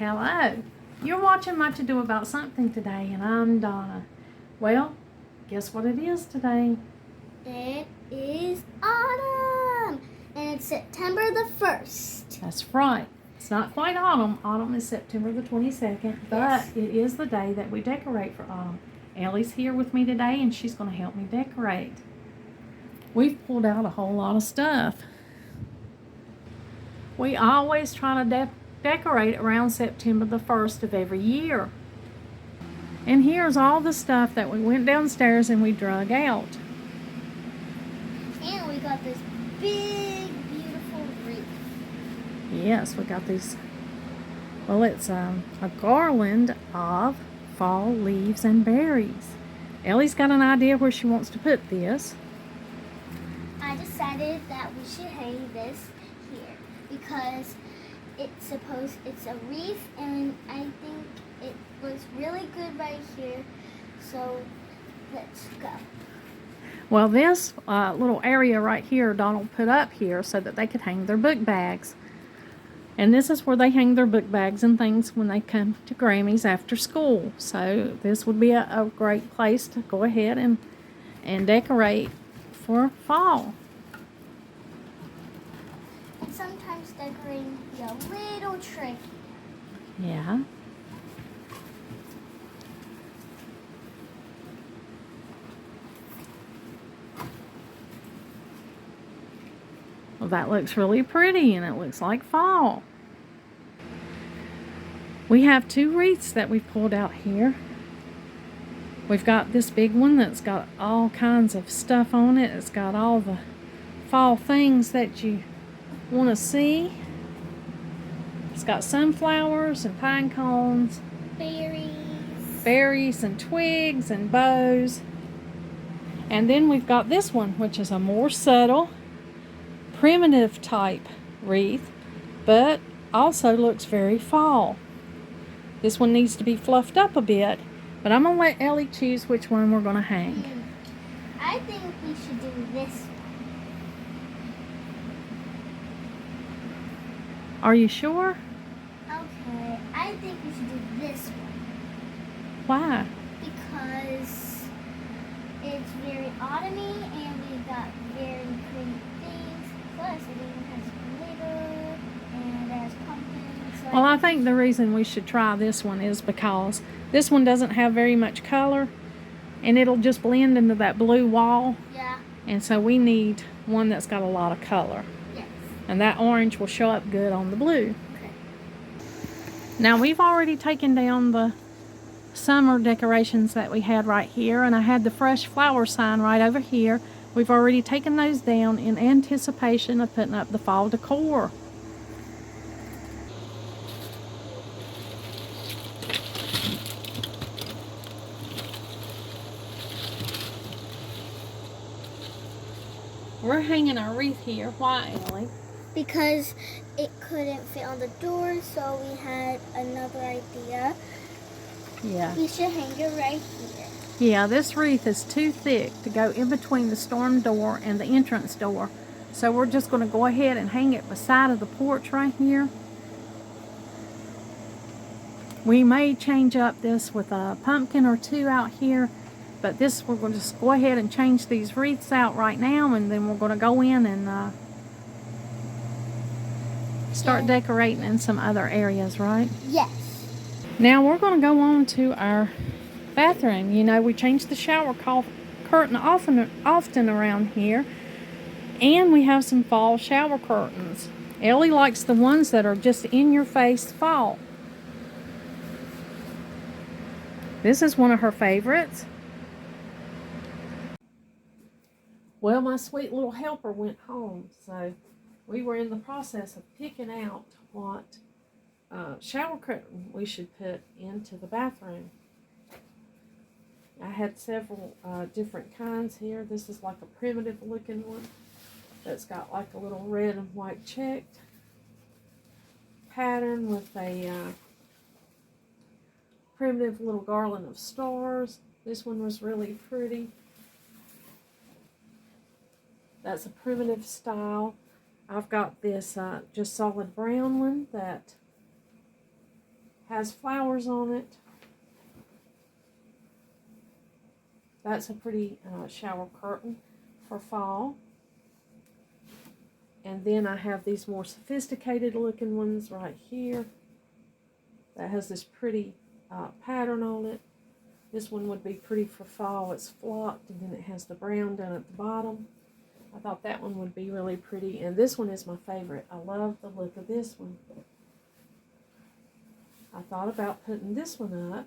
Hello. You're watching Much Ado About Something today, and I'm Donna. Well, guess what it is today? It is autumn, and it's September the 1st. That's right. It's not quite autumn. Autumn is September the 22nd, but Yes. it is the day that we decorate for autumn. Ellie's here with me today, and she's going to help me decorate. We've pulled out a whole lot of stuff. We always try to decorate around September the 1st of every year. And here's all the stuff that we went downstairs and we drug out. And we got this big, beautiful wreath. Yes, we got these. Well, it's a garland of fall leaves and berries. Ellie's got an idea where she wants to put this. I decided that we should hang this here because it's a wreath, and I think it looks really good right here. So let's go. Well, this little area right here, Donald put up here so that they could hang their book bags. And this is where they hang their book bags and things when they come to Grammy's after school. So this would be a great place to go ahead and decorate for fall. And sometimes decorating can be a little tricky. Yeah. Well, that looks really pretty, and it looks like fall. We have two wreaths that we've pulled out here. We've got this big one that's got all kinds of stuff on it. It's got all the fall things that you want to see. It's got sunflowers and pine cones, berries and twigs and bows. And then we've got this one, which is a more subtle, primitive type wreath, but also looks very fall. This one needs to be fluffed up a bit, but I'm going to let Ellie choose which one we're going to hang. I think we should do this one. Are you sure? Okay, I think we should do this one. Why? Because it's very autumny and we got very pretty things. Plus, it even has glitter and it has pumpkins. So Well, I think the reason we should try this one is because this one doesn't have very much color, and it'll just blend into that blue wall. Yeah. And so we need one that's got a lot of color. Yes. And that orange will show up good on the blue. Okay. Now, we've already taken down the summer decorations that we had right here, and I had the fresh flower sign right over here. We've already taken those down in anticipation of putting up the fall decor. We're hanging our wreath here. Why, Ellie? Because it couldn't fit on the door, so we had another idea. Yeah. We should hang it right here. Yeah, this wreath is too thick to go in between the storm door and the entrance door. So we're just going to go ahead and hang it beside of the porch right here. We may change up this with a pumpkin or two out here, but this we're going to just go ahead and change these wreaths out right now, and then we're going to go in and start decorating in some other areas, right? Yes. Now we're going to go on to our bathroom. You know, we change the shower curtain often around here, and we have some fall shower curtains. Ellie likes the ones that are just in your face fall. This is one of her favorites. Well, my sweet little helper went home, so we were in the process of picking out what shower curtain we should put into the bathroom. I had several different kinds here. This is like a primitive looking one that's got like a little red and white checked pattern with a primitive little garland of stars. This one was really pretty. That's a primitive style. I've got this just solid brown one that has flowers on it. That's a pretty shower curtain for fall. And then I have these more sophisticated looking ones right here that has this pretty pattern on it. This one would be pretty for fall. It's flocked and then it has the brown down at the bottom. I thought that one would be really pretty. And this one is my favorite. I love the look of this one. I thought about putting this one up.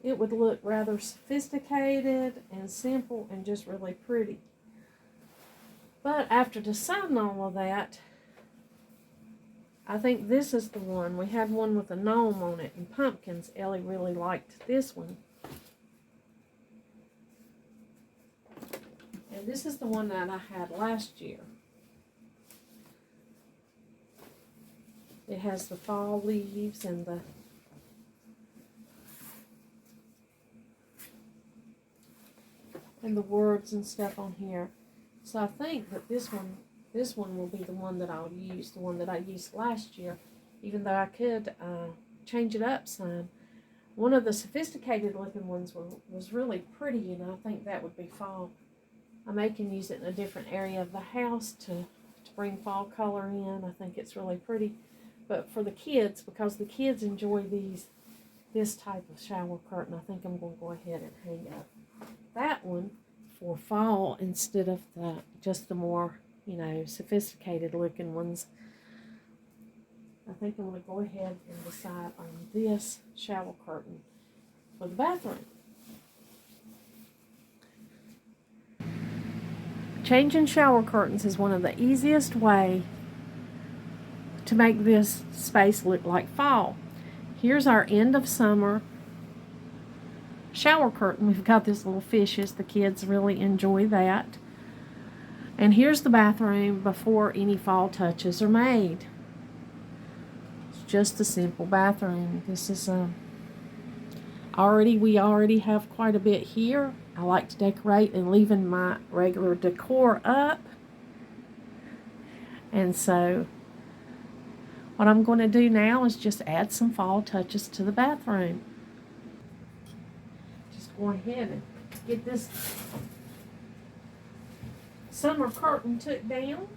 It would look rather sophisticated and simple and just really pretty. But after deciding all of that, I think this is the one. We had one with a gnome on it and pumpkins. Ellie really liked this one. And this is the one that I had last year. It has the fall leaves and the words and stuff on here. So I think that this one will be the one that I'll use, the one that I used last year, even though I could change it up some. One of the sophisticated looking ones was really pretty, and I think that would be fall. I may can use it in a different area of the house to bring fall color in. I think it's really pretty. But for the kids, because the kids enjoy this type of shower curtain, I think I'm going to go ahead and hang up that one for fall instead of just the more, sophisticated looking ones. I think I'm going to go ahead and decide on this shower curtain for the bathroom. Changing shower curtains is one of the easiest way to make this space look like fall. Here's our end of summer shower curtain. We've got this little fishes. The kids really enjoy that. And here's the bathroom before any fall touches are made. It's just a simple bathroom. This is we already have quite a bit here. I like to decorate and leaving my regular decor up. And so what I'm going to do now is just add some fall touches to the bathroom. Just go ahead and get this summer curtain took down.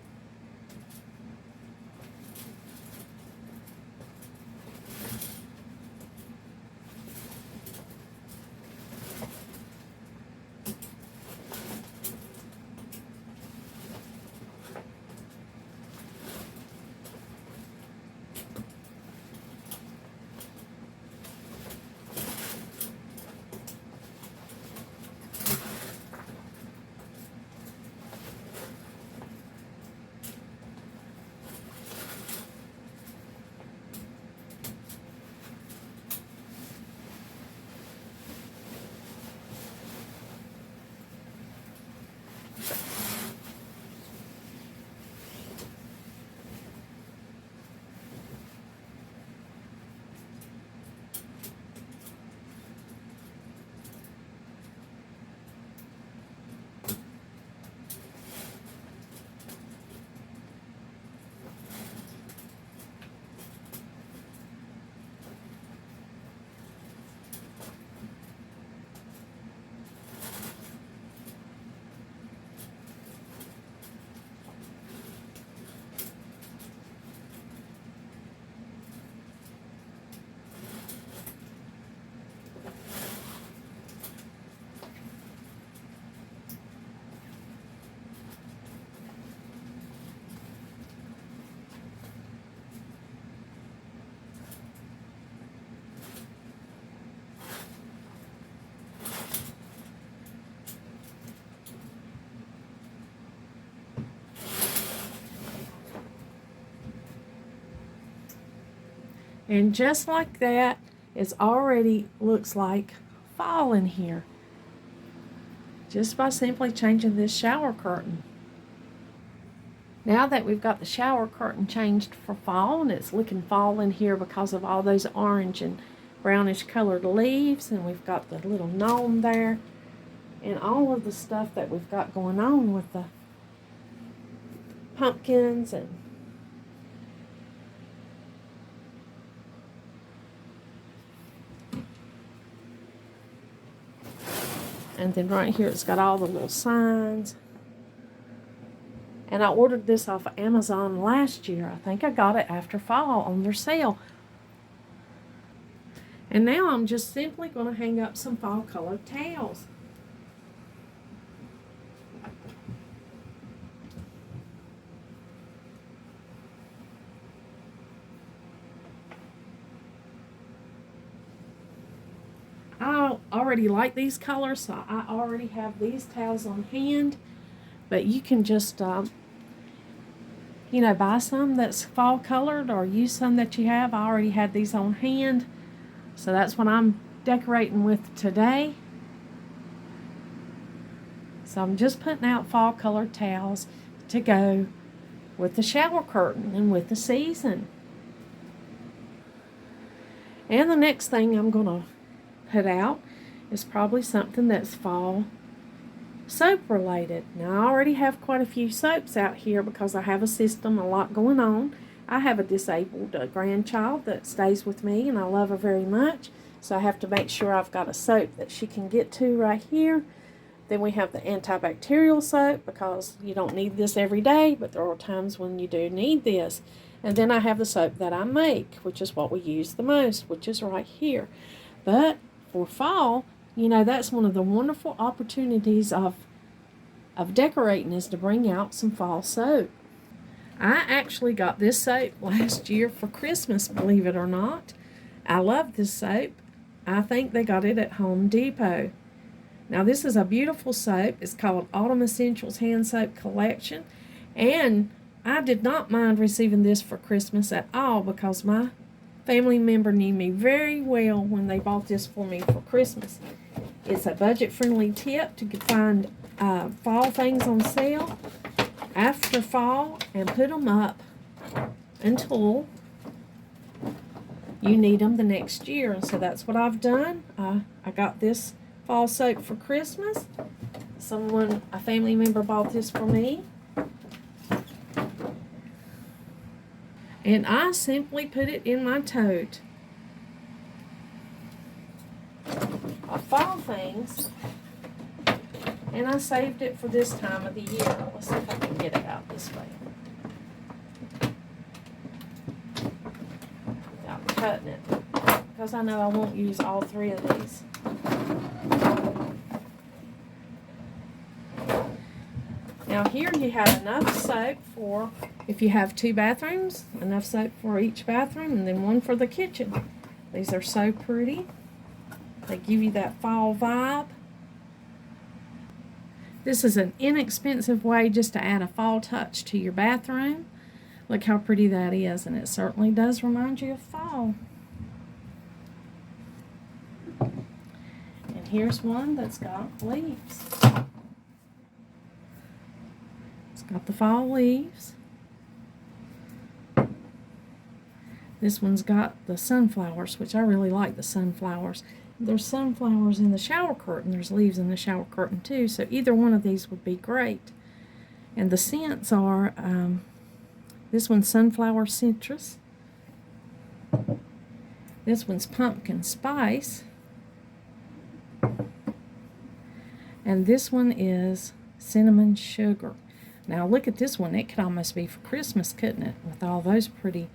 And just like that, it already looks like fall in here. Just by simply changing this shower curtain. Now that we've got the shower curtain changed for fall, and it's looking fall in here because of all those orange and brownish colored leaves, and we've got the little gnome there, and all of the stuff that we've got going on with pumpkins and then right here it's got all the little signs. And I ordered this off of Amazon last year. I think I got it after fall on their sale. And now I'm just simply going to hang up some fall colored towels. I already like these colors, so I already have these towels on hand. But you can just, buy some that's fall colored or use some that you have. I already had these on hand. So that's what I'm decorating with today. So I'm just putting out fall colored towels to go with the shower curtain and with the season. And the next thing I'm going to put out is probably something that's fall soap related. Now I already have quite a few soaps out here because I have a system, a lot going on. I have a disabled grandchild that stays with me and I love her very much. So I have to make sure I've got a soap that she can get to right here. Then we have the antibacterial soap because you don't need this every day, but there are times when you do need this. And then I have the soap that I make, which is what we use the most, which is right here. But for fall, that's one of the wonderful opportunities of decorating is to bring out some fall soap. I actually got this soap last year for Christmas, believe it or not. I love this soap. I think they got it at Home Depot. Now this is a beautiful soap. It's called Autumn Essentials Hand Soap Collection. And I did not mind receiving this for Christmas at all because my family member knew me very well when they bought this for me for Christmas. It's a budget-friendly tip to find fall things on sale after fall and put them up until you need them the next year. And so that's what I've done. I got this fall soap for Christmas. A family member bought this for me. And I simply put it in my tote of fall things. And I saved it for this time of the year. Let's see if I can get it out this way without cutting it, because I know I won't use all 3 of these. Now here you have enough soap for, if you have 2 bathrooms, enough soap for each bathroom, and then 1 for the kitchen. These are so pretty. They give you that fall vibe. This is an inexpensive way just to add a fall touch to your bathroom. Look how pretty that is, and it certainly does remind you of fall. And here's one that's got leaves. It's got the fall leaves. This one's got the sunflowers, which I really like the sunflowers. There's sunflowers in the shower curtain. There's leaves in the shower curtain too, so either one of these would be great. And the scents are, this one's sunflower citrus. This one's pumpkin spice. And this one is cinnamon sugar. Now look at this one. It could almost be for Christmas, couldn't it? With all those pretty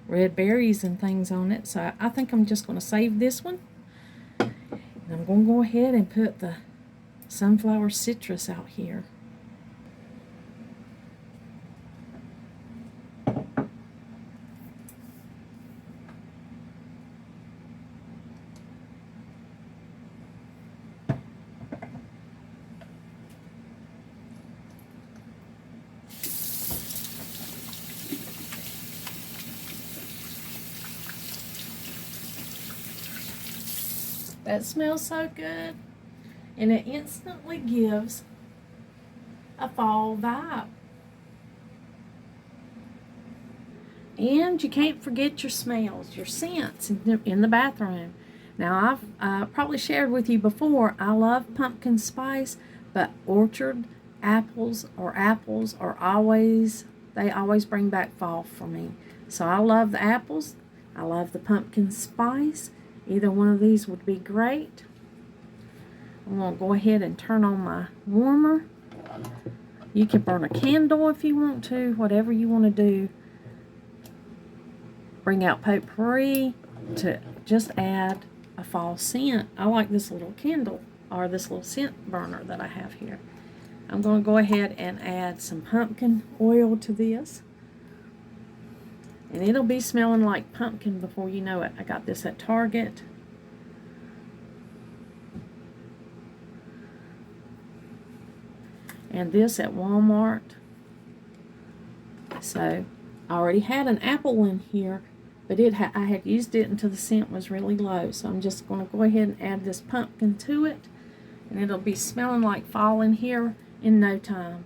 red berries and things on it. So I think I'm just going to save this one. And I'm going to go ahead and put the sunflower citrus out here. That smells so good, and it instantly gives a fall vibe. And you can't forget your smells, your scents in the bathroom. Now, I've probably shared with you before, I love pumpkin spice, but orchard apples are always they always bring back fall for me. So I love the apples. I love the pumpkin spice. Either one of these would be great. I'm going to go ahead and turn on my warmer. You can burn a candle if you want to, whatever you want to do. Bring out potpourri to just add a fall scent. I like this little candle, or this little scent burner that I have here. I'm going to go ahead and add some pumpkin oil to this. And it'll be smelling like pumpkin before you know it. I got this at Target. And this at Walmart. So I already had an apple in here, but I had used it until the scent was really low. So I'm just going to go ahead and add this pumpkin to it, and it'll be smelling like fall in here in no time.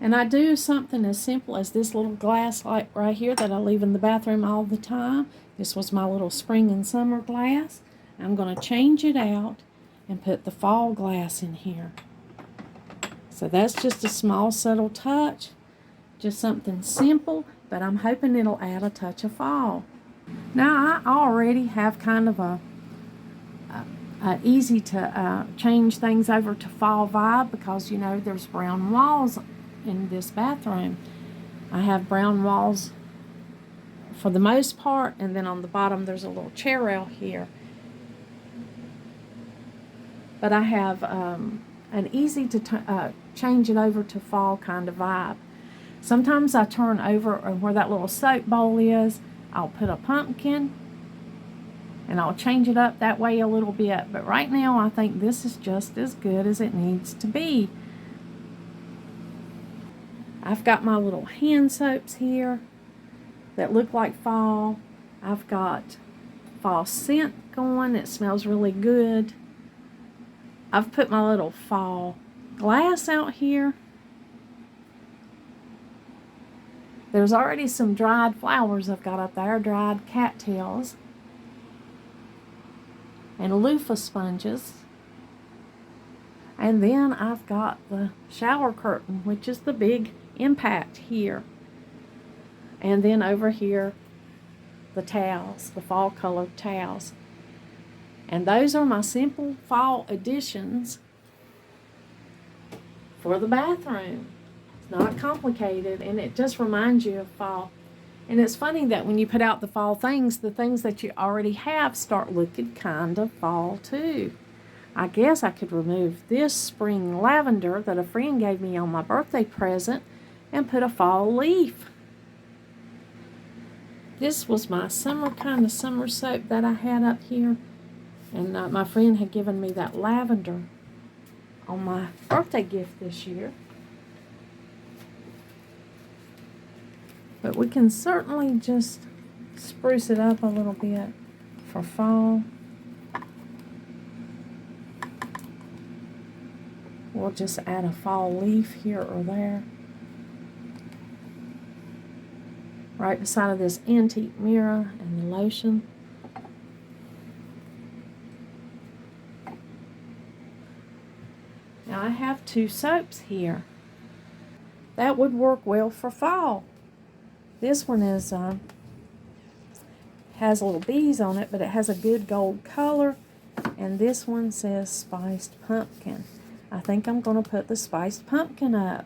And I do something as simple as this little glass light right here that I leave in the bathroom all the time. This was my little spring and summer glass. I'm going to change it out and put the fall glass in here. So that's just a small subtle touch, just something simple, but I'm hoping it'll add a touch of fall. Now I already have kind of a easy to change things over to fall vibe, because you know there's brown walls in this bathroom. I have brown walls for the most part, and then on the bottom there's a little chair rail here. But I have an easy to change it over to fall kind of vibe. Sometimes I turn over where that little soap bowl is, I'll put a pumpkin and I'll change it up that way a little bit. But right now I think this is just as good as it needs to be. I've got my little hand soaps here that look like fall. I've got fall scent going. It smells really good. I've put my little fall glass out here. There's already some dried flowers I've got up there, dried cattails and loofah sponges. And then I've got the shower curtain, which is the big impact here. And then over here, the towels, the fall colored towels. And those are my simple fall additions for the bathroom. It's not complicated, and it just reminds you of fall. And it's funny that when you put out the fall things, the things that you already have start looking kind of fall too. I guess I could remove this spring lavender that a friend gave me on my birthday present and put a fall leaf. This was my summer soap that I had up here. And my friend had given me that lavender on my birthday gift this year. But we can certainly just spruce it up a little bit for fall. We'll just add a fall leaf here or there. Right beside of this antique mirror and the lotion. Now I have 2 soaps here. That would work well for fall. This one is has little bees on it, but it has a good gold color. And this one says spiced pumpkin. I think I'm going to put the spiced pumpkin up.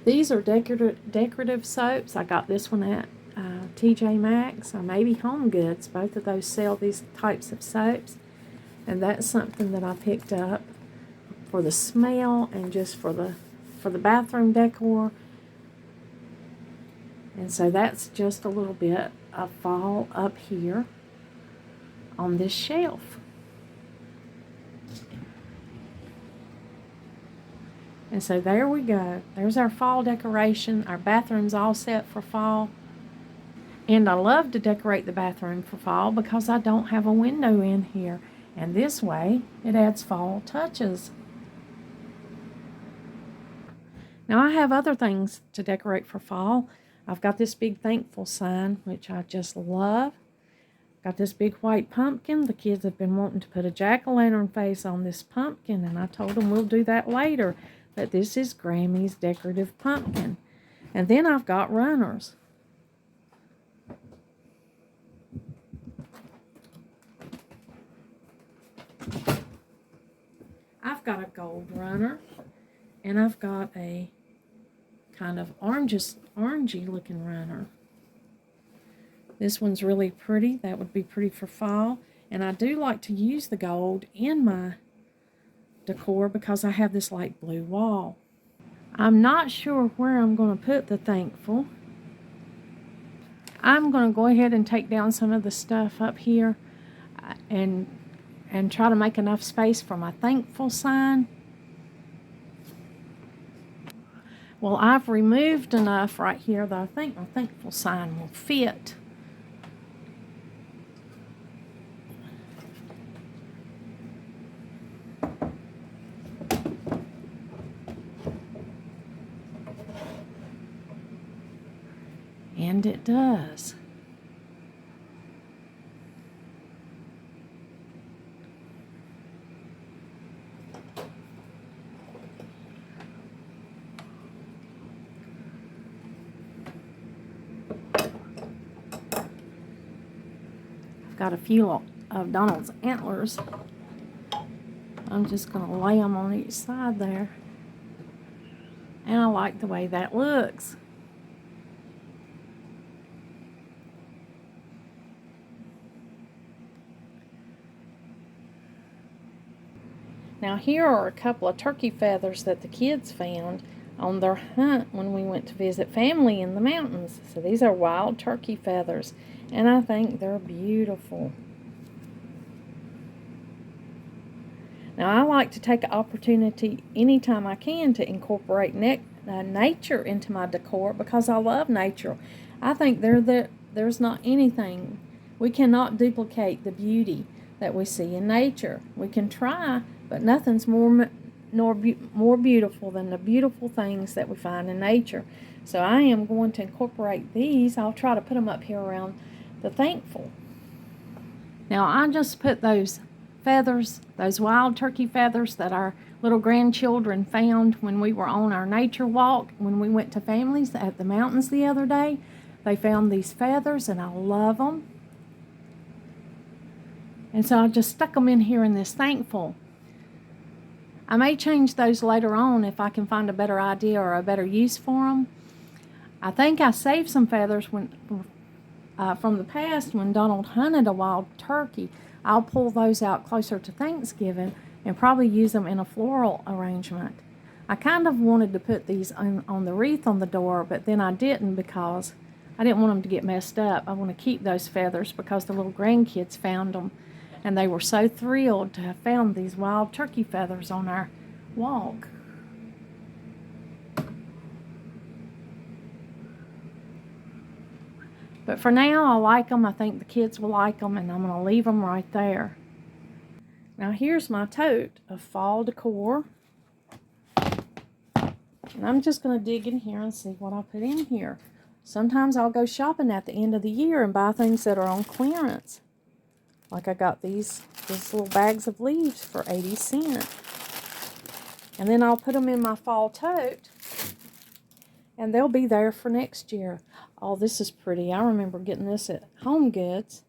These are decorative soaps. I got this one at TJ Maxx or maybe Home Goods. Both of those sell these types of soaps. And that's something that I picked up for the smell and just for the bathroom decor. And so that's just a little bit of fall up here on this shelf. And so there we go. There's our fall decoration. Our bathroom's all set for fall. And I love to decorate the bathroom for fall because I don't have a window in here. And this way, it adds fall touches. Now I have other things to decorate for fall. I've got this big thankful sign, which I just love. Got this big white pumpkin. The kids have been wanting to put a jack-o'-lantern face on this pumpkin, and I told them we'll do that later. But this is Grammy's decorative pumpkin. And then I've got runners. I've got a gold runner, and I've got a kind of orangey looking runner. This one's really pretty. That would be pretty for fall. And I do like to use the gold in my decor because I have this light blue wall. I'm not sure where I'm going to put the thankful. I'm going to go ahead and take down some of the stuff up here and try to make enough space for my thankful sign. Well, I've removed enough right here that I think my thankful sign will fit. And it does. I've got a few of Donald's antlers. I'm just going to lay them on each side there. And I like the way that looks. Now here are a couple of turkey feathers that the kids found on their hunt when we went to visit family in the mountains. So these are wild turkey feathers, and I think they're beautiful. Now I like to take an opportunity anytime I can to incorporate nature into my decor because I love nature. I think there's not anything. We cannot duplicate the beauty that we see in nature. We can try, but nothing's more beautiful than the beautiful things that we find in nature. So I am going to incorporate these. I'll try to put them up here around the thankful. Now I just put those feathers, those wild turkey feathers that our little grandchildren found when we were on our nature walk, when we went to families at the mountains the other day. They found these feathers and I love them. And so I just stuck them in here in this thankful. I may change those later on if I can find a better idea or a better use for them. I think I saved some feathers from the past when Donald hunted a wild turkey. I'll pull those out closer to Thanksgiving and probably use them in a floral arrangement. I kind of wanted to put these on the wreath on the door, but then I didn't because I didn't want them to get messed up. I want to keep those feathers because the little grandkids found them. And they were so thrilled to have found these wild turkey feathers on our walk. But for now, I like them. I think the kids will like them, and I'm going to leave them right there. Now here's my tote of fall decor. And I'm just going to dig in here and see what I'll put in here. Sometimes I'll go shopping at the end of the year and buy things that are on clearance. Like I got these little bags of leaves for 80 cents. And then I'll put them in my fall tote. And they'll be there for next year. Oh, this is pretty. I remember getting this at Home Goods.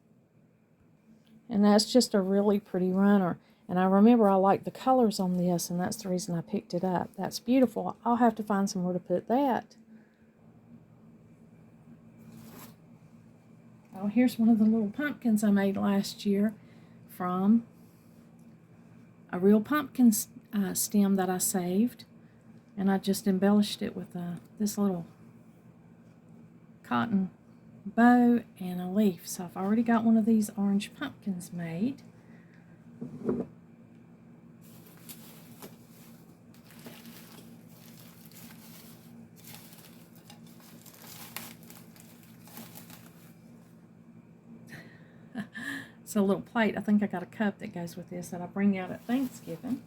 And that's just a really pretty runner. And I remember I like the colors on this, and that's the reason I picked it up. That's beautiful. I'll have to find somewhere to put that. Oh, here's one of the little pumpkins I made last year from a real pumpkin stem that I saved. And I just embellished it with this little cotton bow and a leaf. So I've already got one of these orange pumpkins made. It's a little plate. I think I got a cup that goes with this that I bring out at Thanksgiving.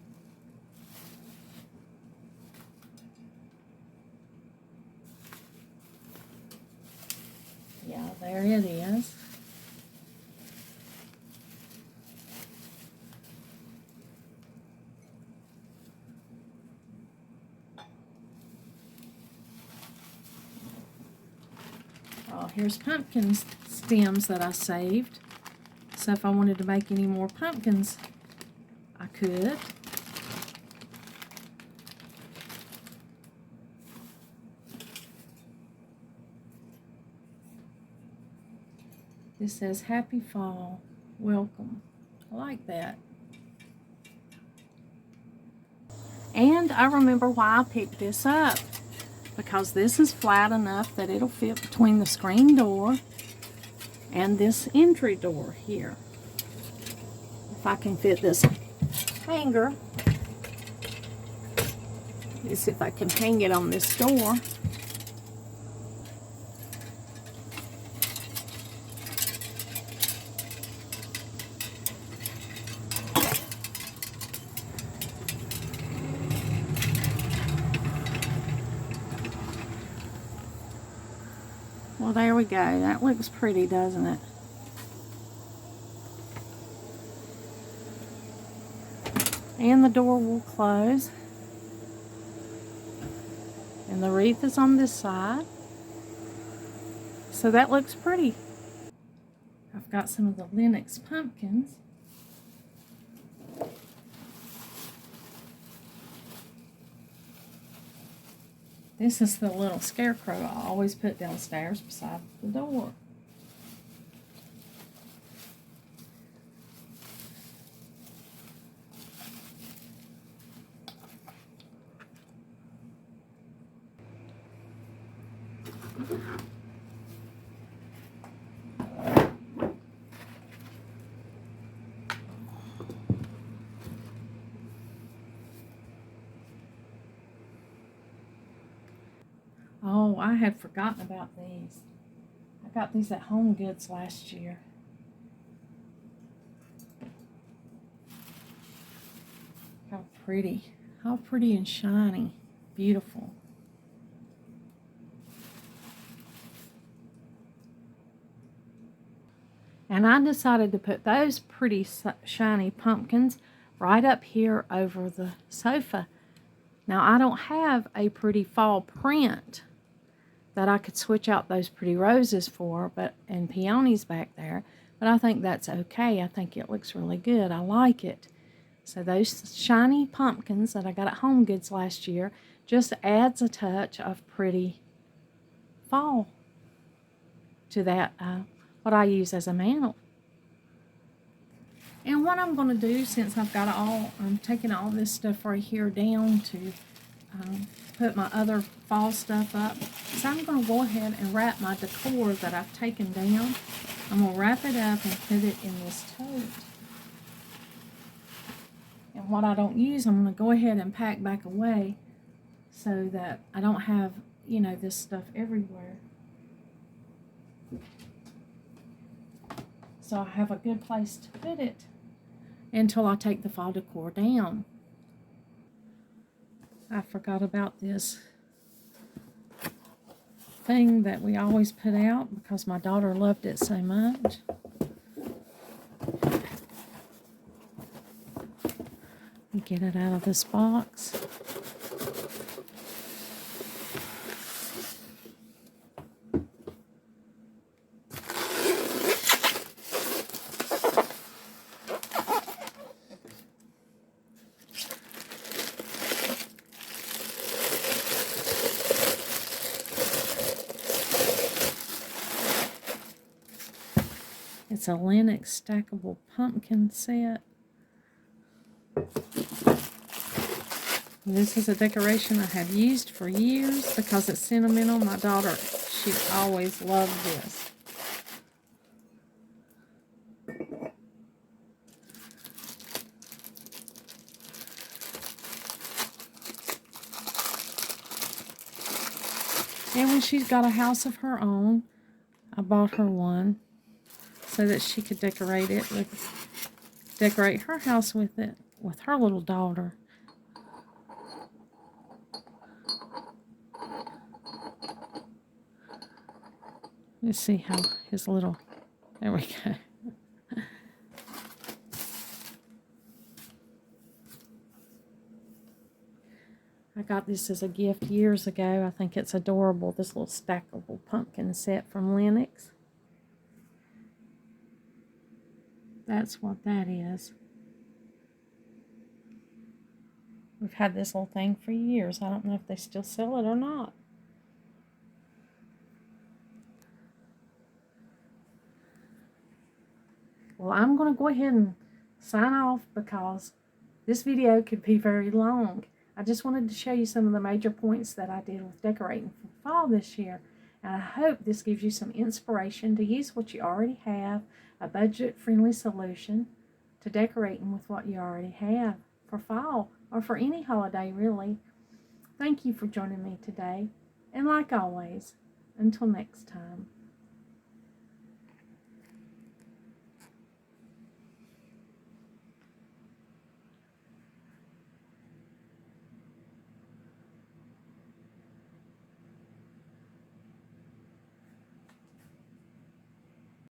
Yeah, there it is. Here's pumpkin stems that I saved. So if I wanted to make any more pumpkins, I could. This says, "Happy Fall, Welcome." I like that. And I remember why I picked this up. Because this is flat enough that it'll fit between the screen door and this entry door here. If I can fit this hanger. Let's see if I can hang it on this door. Well, there we go. That looks pretty, doesn't it? And the door will close. And the wreath is on this side. So that looks pretty. I've got some of the Linux pumpkins. This is the little scarecrow I always put downstairs beside the door. Oh, I had forgotten about these. I got these at Home Goods last year. How pretty. How pretty and shiny. Beautiful. And I decided to put those pretty shiny pumpkins right up here over the sofa. Now, I don't have a pretty fall print that I could switch out those pretty roses for, and peonies back there, but I think that's okay. I think it looks really good. I like it. So those shiny pumpkins that I got at Home Goods last year just adds a touch of pretty fall to that, what I use as a mantle. And what I'm going to do, since I've got I'm taking all this stuff right here down to put my other fall stuff up, so I'm going to go ahead and wrap my decor that I've taken down. I'm going to wrap it up and put it in this tote. And what I don't use, I'm going to go ahead and pack back away so that I don't have, this stuff everywhere. So I have a good place to put it until I take the fall decor down. I forgot about this thing that we always put out because my daughter loved it so much. Get it out of this box. It's a Linux stackable pumpkin set. This is a decoration I have used for years because it's sentimental. My daughter, she always loved this. And when she's got a house of her own, I bought her one so that she could decorate her house with it, with her little daughter. Let's see how his little, there we go. I got this as a gift years ago. I think it's adorable, this little stackable pumpkin set from Lennox. That's what that is. We've had this little thing for years. I don't know if they still sell it or not. Well, I'm going to go ahead and sign off because this video could be very long. I just wanted to show you some of the major points that I did with decorating for fall this year. And I hope this gives you some inspiration to use what you already have, a budget-friendly solution to decorating with what you already have for fall or for any holiday, really. Thank you for joining me today. And like always, until next time.